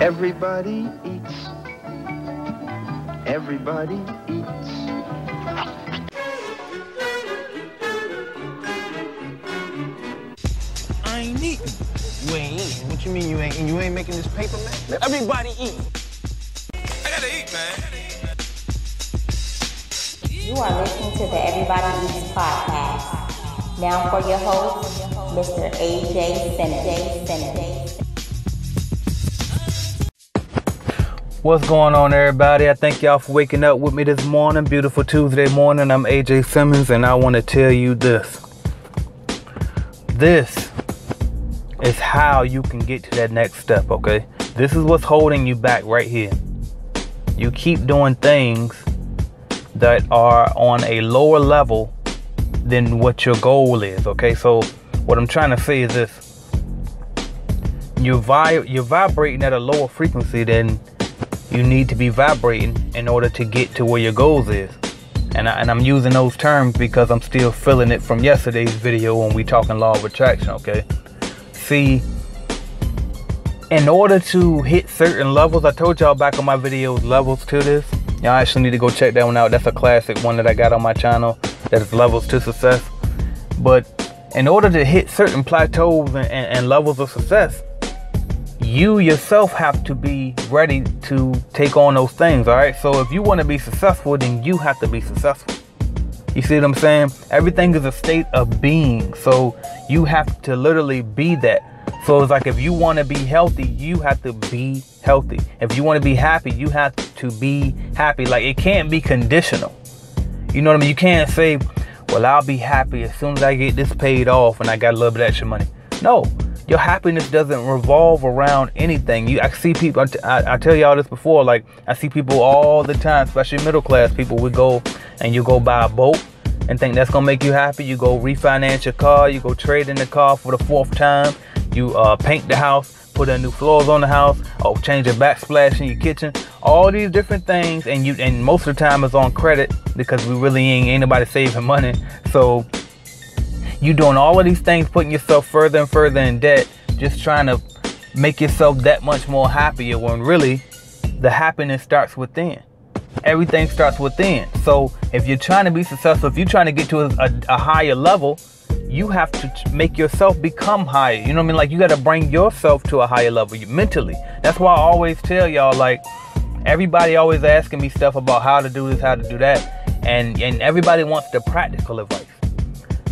Everybody eats. Everybody eats. I ain't eating. You ain't eating? What you mean you ain't eating? You ain't making this paper, man? Everybody eat. I gotta eat, man. You are listening to the Everybody Eats podcast. Now for your host, Mr. AJ Simmons. What's going on, everybody? I thank y'all for waking up with me this morning. Beautiful Tuesday morning. I'm AJ Simmons, and I want to tell you this. This is how you can get to that next step, okay? This is what's holding you back right here. You keep doing things that are on a lower level than what your goal is, okay? So what I'm trying to say is this. You're vibrating at a lower frequency than you need to be vibrating in order to get to where your goals is. And I'm using those terms because I'm still feeling it from yesterday's video when we talking law of attraction, okay? See, in order to hit certain levels, I told y'all back on my videos, levels to this. Y'all actually need to go check that one out. That's a classic one that I got on my channel. That is levels to success. But in order to hit certain plateaus and levels of success, you yourself have to be ready to take on those things, all right? So if you want to be successful, then you have to be successful. You see what I'm saying? Everything is a state of being. So you have to literally be that. So it's like if you want to be healthy, you have to be healthy. If you want to be happy, you have to be happy. Like, it can't be conditional. You know what I mean? You can't say, well, I'll be happy as soon as I get this paid off and I got a little bit of extra money. No. Your happiness doesn't revolve around anything. I see people, I tell y'all this before, like I see people all the time, especially middle class people, we go and you go buy a boat and think that's gonna make you happy. You go refinance your car, you go trade in the car for the 4th time, you paint the house, put in new floors on the house, or change a backsplash in your kitchen, all these different things, and most of the time it's on credit because we really ain't nobody saving money. So you doing all of these things, putting yourself further and further in debt, just trying to make yourself that much more happier, when really the happiness starts within. Everything starts within. So if you're trying to be successful, if you're trying to get to a higher level, you have to make yourself become higher. You know what I mean? Like, you got to bring yourself to a higher level mentally. That's why I always tell y'all, like, everybody always asking me stuff about how to do this, how to do that. And everybody wants the practical advice.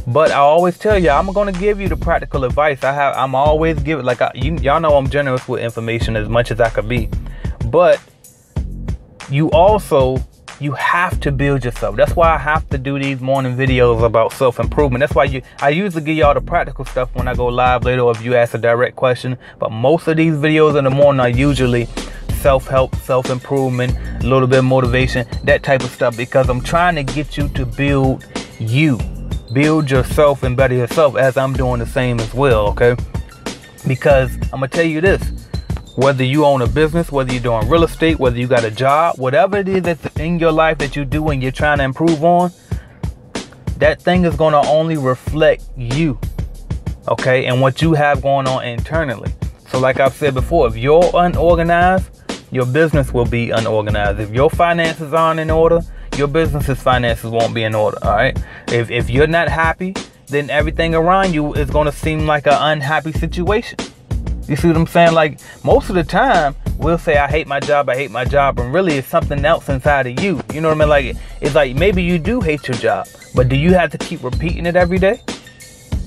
But I always tell you, I'm going to give you the practical advice. I'm always giving, like, y'all know I'm generous with information as much as I could be. But you have to build yourself. That's why I have to do these morning videos about self-improvement. That's why I usually give y'all the practical stuff when I go live later, or if you ask a direct question. But most of these videos in the morning are usually self-help, self-improvement, a little bit of motivation, that type of stuff, because I'm trying to get you to build you. Build yourself and better yourself, as I'm doing the same as well, okay? Because I'm gonna tell you this, whether you own a business, whether you're doing real estate, whether you got a job, whatever it is that's in your life that you do and you're trying to improve on, that thing is gonna only reflect you, okay? And what you have going on internally. So like I've said before, if you're unorganized, your business will be unorganized. If your finances aren't in order, your business's finances won't be in order, all right? If you're not happy, then everything around you is going to seem like an unhappy situation. You see what I'm saying? Like, most of the time, we'll say, I hate my job, and really it's something else inside of you. You know what I mean? Like, it's like, maybe you do hate your job, but do you have to keep repeating it every day?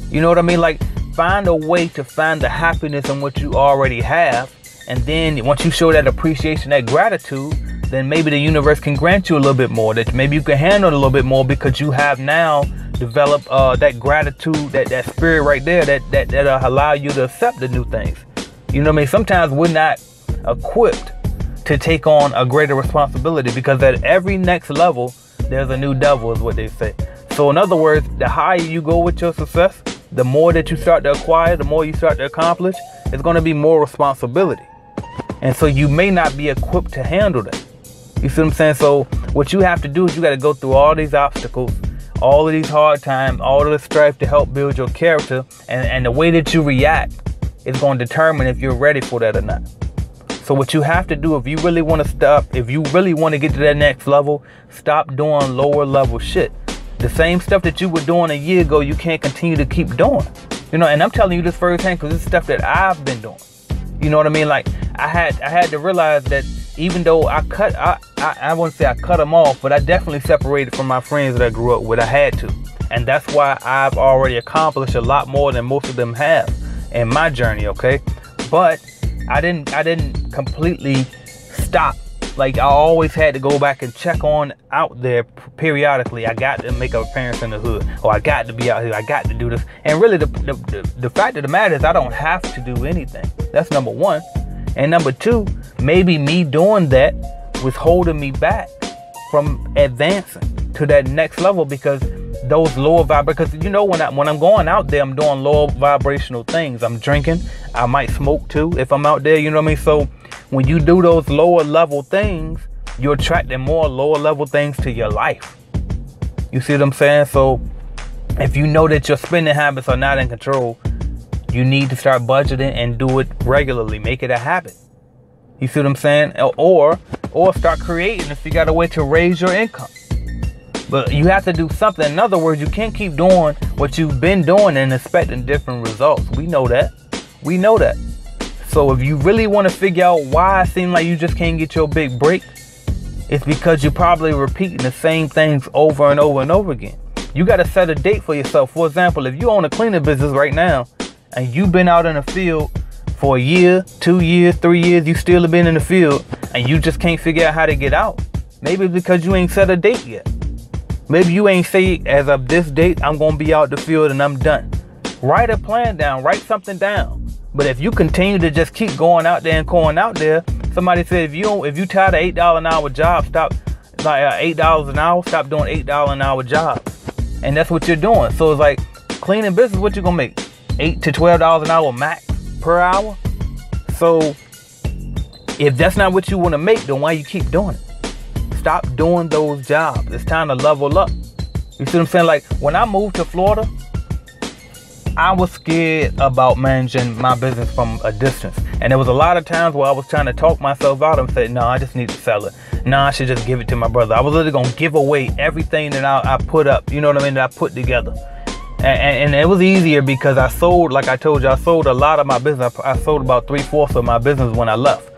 You know what I mean? Like, find a way to find the happiness in what you already have, and then once you show that appreciation, that gratitude, then maybe the universe can grant you a little bit more, that maybe you can handle it a little bit more, because you have now developed that gratitude, that spirit right there that'll allow you to accept the new things. You know what I mean? Sometimes we're not equipped to take on a greater responsibility, because at every next level, there's a new devil, is what they say. So in other words, the higher you go with your success, the more that you start to acquire, the more you start to accomplish, it's going to be more responsibility. And so you may not be equipped to handle that. You see what I'm saying? So what you have to do is you got to go through all these obstacles, all of these hard times, all of the strife to help build your character. And the way that you react is going to determine if you're ready for that or not. So what you have to do if you really want to get to that next level, stop doing lower level shit. The same stuff that you were doing a year ago, you can't continue to keep doing. You know, and I'm telling you this firsthand because it's stuff that I've been doing. You know what I mean? Like I had to realize that even though I wouldn't say I cut them off, but I definitely separated from my friends that I grew up with. I had to. And that's why I've already accomplished a lot more than most of them have in my journey, okay? But I didn't completely stop. Like I always had to go back and check on out there periodically. I got to make an appearance in the hood, or I got to be out here. I got to do this. And really, the fact of the matter is, I don't have to do anything. That's number one. And number two, maybe me doing that was holding me back from advancing to that next level because those lower because you know when I'm going out there, I'm doing lower vibrational things. I'm drinking. I might smoke too if I'm out there. You know what I mean? So when you do those lower level things, you're attracting more lower level things to your life. You see what I'm saying? So if you know that your spending habits are not in control, you need to start budgeting and do it regularly. Make it a habit. You see what I'm saying? Or start creating if you got a way to raise your income. But you have to do something. In other words, you can't keep doing what you've been doing and expecting different results. We know that. We know that. So if you really want to figure out why it seems like you just can't get your big break, it's because you're probably repeating the same things over and over and over again. You got to set a date for yourself. For example, if you own a cleaning business right now and you've been out in the field for a year, 2 years, 3 years, you still have been in the field and you just can't figure out how to get out. Maybe it's because you ain't set a date yet. Maybe you ain't say, as of this date, I'm going to be out the field and I'm done. Write a plan down. Write something down. But if you continue to just keep going out there and going out there, somebody said if you tired of $8 an hour job, stop $8 an hour, stop doing $8 an hour jobs. And that's what you're doing. So it's like cleaning business, what you gonna make? $8 to $12 an hour max per hour. So if that's not what you want to make, then why you keep doing it? Stop doing those jobs. It's time to level up. You see what I'm saying? Like when I moved to Florida, I was scared about managing my business from a distance. And there was a lot of times where I was trying to talk myself out and say, no, I just need to sell it. No, I should just give it to my brother. I was literally going to give away everything that I put up, you know what I mean, that I put together. And it was easier because I sold, like I told you, I sold a lot of my business. I sold about 3/4 of my business when I left.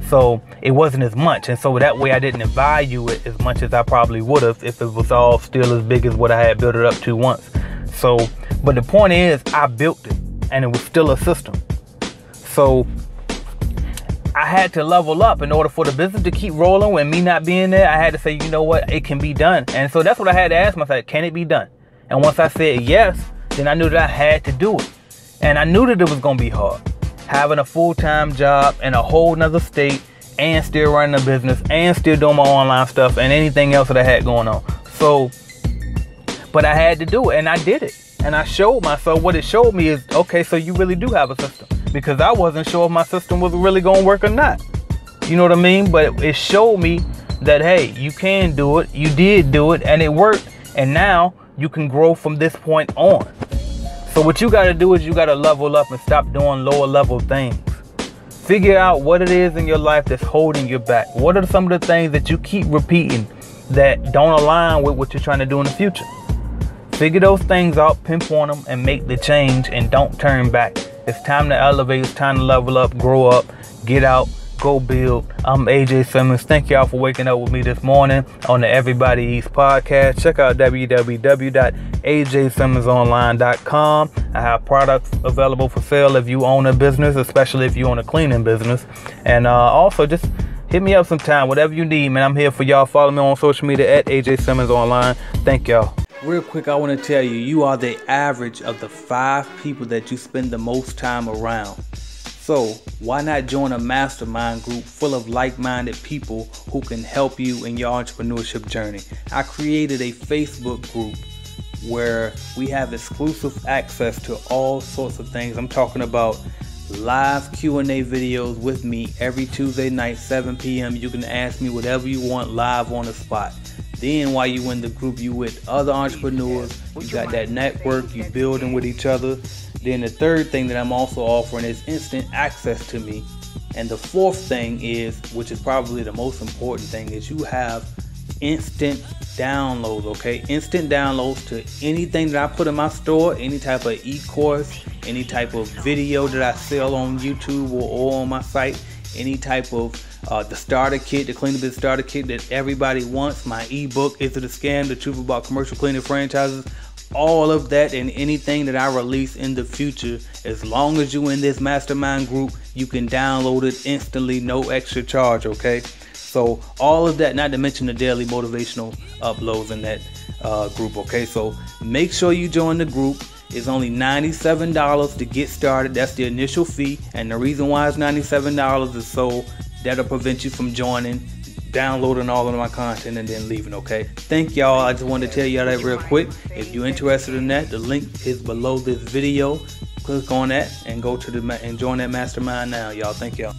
So it wasn't as much. And so that way I didn't value it as much as I probably would have if it was all still as big as what I had built it up to once. So, but the point is, I built it and it was still a system. So I had to level up in order for the business to keep rolling. When me not being there, I had to say, you know what, it can be done. And so that's what I had to ask myself, can it be done? And once I said yes, then I knew that I had to do it. And I knew that it was going to be hard. Having a full-time job in a whole nother state and still running a business and still doing my online stuff and anything else that I had going on. So, but I had to do it and I did it. And I showed myself. What it showed me is, okay, so you really do have a system. Because I wasn't sure if my system was really going to work or not. You know what I mean? But it showed me that, hey, you can do it. You did do it and it worked. And now you can grow from this point on. So what you got to do is you got to level up and stop doing lower level things. Figure out what it is in your life that's holding you back. What are some of the things that you keep repeating that don't align with what you're trying to do in the future? Figure those things out, pinpoint them, and make the change, and don't turn back. It's time to elevate. It's time to level up, grow up, get out, go build. I'm AJ Simmons. Thank y'all for waking up with me this morning on the Everybody Eats podcast. Check out www.ajsimmonsonline.com. I have products available for sale if you own a business, especially if you own a cleaning business. And also just hit me up sometime, whatever you need, man. I'm here for y'all. Follow me on social media at AJ Simmons Online. Thank y'all. Real quick, I want to tell you, you are the average of the 5 people that you spend the most time around. So why not join a mastermind group full of like-minded people who can help you in your entrepreneurship journey? I created a Facebook group where we have exclusive access to all sorts of things. I'm talking about live Q&A videos with me every Tuesday night, 7 p.m. You can ask me whatever you want live on the spot. Then while you in the group, you with other entrepreneurs, you got that network, you building with each other. Then the third thing that I'm also offering is instant access to me And the fourth thing is, which is probably the most important thing, is you have instant downloads, okay? Instant downloads to anything that I put in my store, any type of e-course, any type of video that I sell on YouTube or on my site, any type of the starter kit, the Clean a Bit starter kit that everybody wants, my ebook, Is It a Scam? The Truth About Commercial Cleaning Franchises, all of that and anything that I release in the future, as long as you in this mastermind group, you can download it instantly, no extra charge, okay? So all of that, not to mention the daily motivational uploads in that group, okay? So make sure you join the group. It's only $97 to get started. That's the initial fee, and the reason why it's $97 is so that'll prevent you from joining, downloading all of my content and then leaving, okay? Thank y'all. I just wanted to tell y'all that real quick. If you're interested in that, the link is below this video. Click on that and go to and join that mastermind now, y'all. Thank y'all.